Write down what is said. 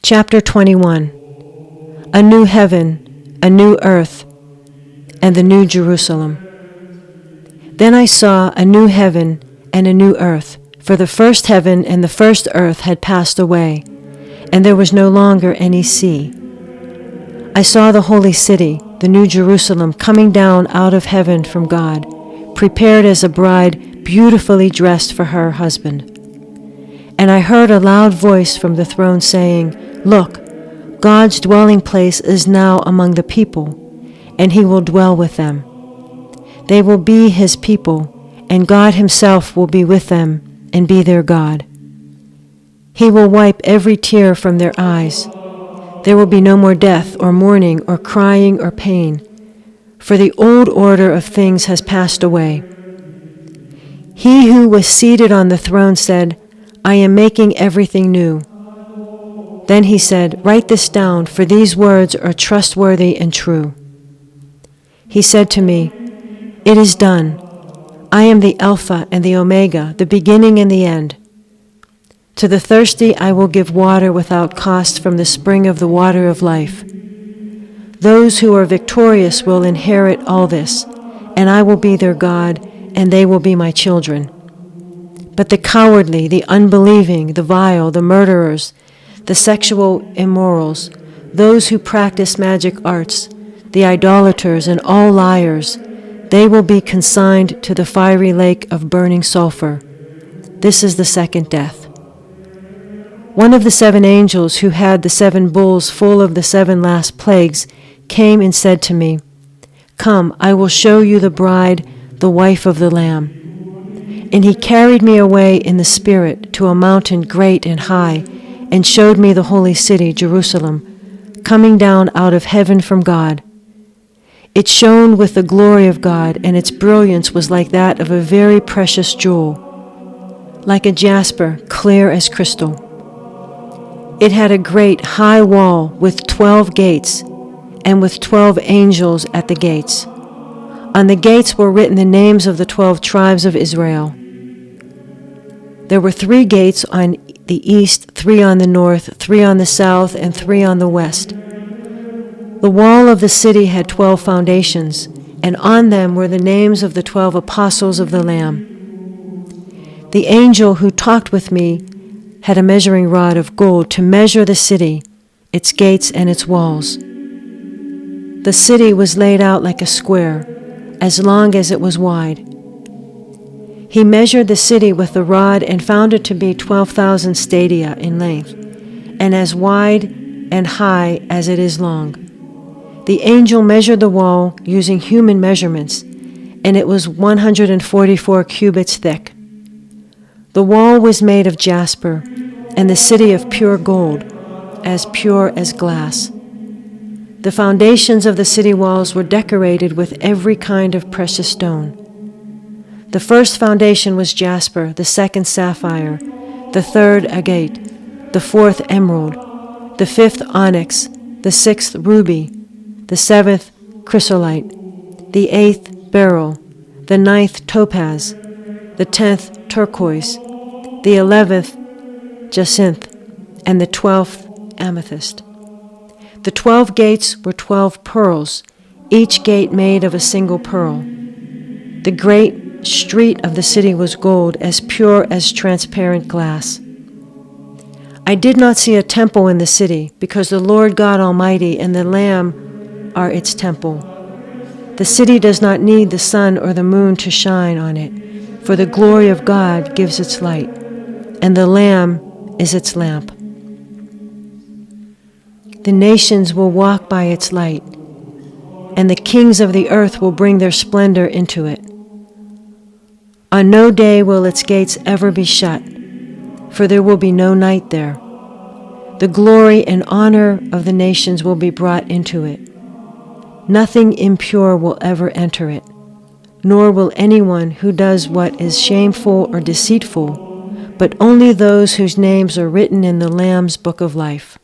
Chapter 21. A new heaven, a new earth, and the new Jerusalem. Then I saw a new heaven and a new earth, for the first heaven and the first earth had passed away, and there was no longer any sea. I saw the holy city, the new Jerusalem, coming down out of heaven from God, prepared as a bride beautifully dressed for her husband. And I heard a loud voice from the throne saying, "Look, God's dwelling place is now among the people, and he will dwell with them. They will be his people, and God himself will be with them and be their God. He will wipe every tear from their eyes. There will be no more death or mourning or crying or pain, for the old order of things has passed away." He who was seated on the throne said, "I am making everything new." Then he said, "Write this down, for these words are trustworthy and true." He said to me, "It is done. I am the Alpha and the Omega, the beginning and the end. To the thirsty I will give water without cost from the spring of the water of life. Those who are victorious will inherit all this, and I will be their God, and they will be my children. But the cowardly, the unbelieving, the vile, the murderers, the sexual immorals, those who practice magic arts, the idolaters, and all liars, they will be consigned to the fiery lake of burning sulfur. This is the second death." One of the 7 angels who had the 7 bowls full of the 7 last plagues came and said to me, "Come, I will show you the bride, the wife of the Lamb." And he carried me away in the Spirit to a mountain great and high, and showed me the holy city, Jerusalem, coming down out of heaven from God. It shone with the glory of God, and its brilliance was like that of a very precious jewel, like a jasper, clear as crystal. It had a great high wall with 12 gates, and with 12 angels at the gates. On the gates were written the names of the 12 tribes of Israel. There were 3 gates on the east, 3 on the north, 3 on the south, and 3 on the west. The wall of the city had 12 foundations, and on them were the names of the 12 apostles of the Lamb. The angel who talked with me had a measuring rod of gold to measure the city, its gates and its walls. The city was laid out like a square, as long as it was wide. He measured the city with the rod and found it to be 12,000 stadia in length, and as wide and high as it is long. The angel measured the wall using human measurements, and it was 144 cubits thick. The wall was made of jasper, and the city of pure gold, as pure as glass. The foundations of the city walls were decorated with every kind of precious stone. The first foundation was jasper, the second sapphire, the third agate, the fourth emerald, the fifth onyx, the sixth ruby, the 7th chrysolite, the 8th beryl, the 9th topaz, the 10th turquoise, the 11th jacinth, and the 12th amethyst. The 12 gates were 12 pearls, each gate made of a single pearl. The great street of the city was gold, as pure as transparent glass. I did not see a temple in the city, because the Lord God Almighty and the Lamb are its temple. The city does not need the sun or the moon to shine on it, for the glory of God gives its light, and the Lamb is its lamp. The nations will walk by its light, and the kings of the earth will bring their splendor into it. On no day will its gates ever be shut, for there will be no night there. The glory and honor of the nations will be brought into it. Nothing impure will ever enter it, nor will anyone who does what is shameful or deceitful, but only those whose names are written in the Lamb's book of life.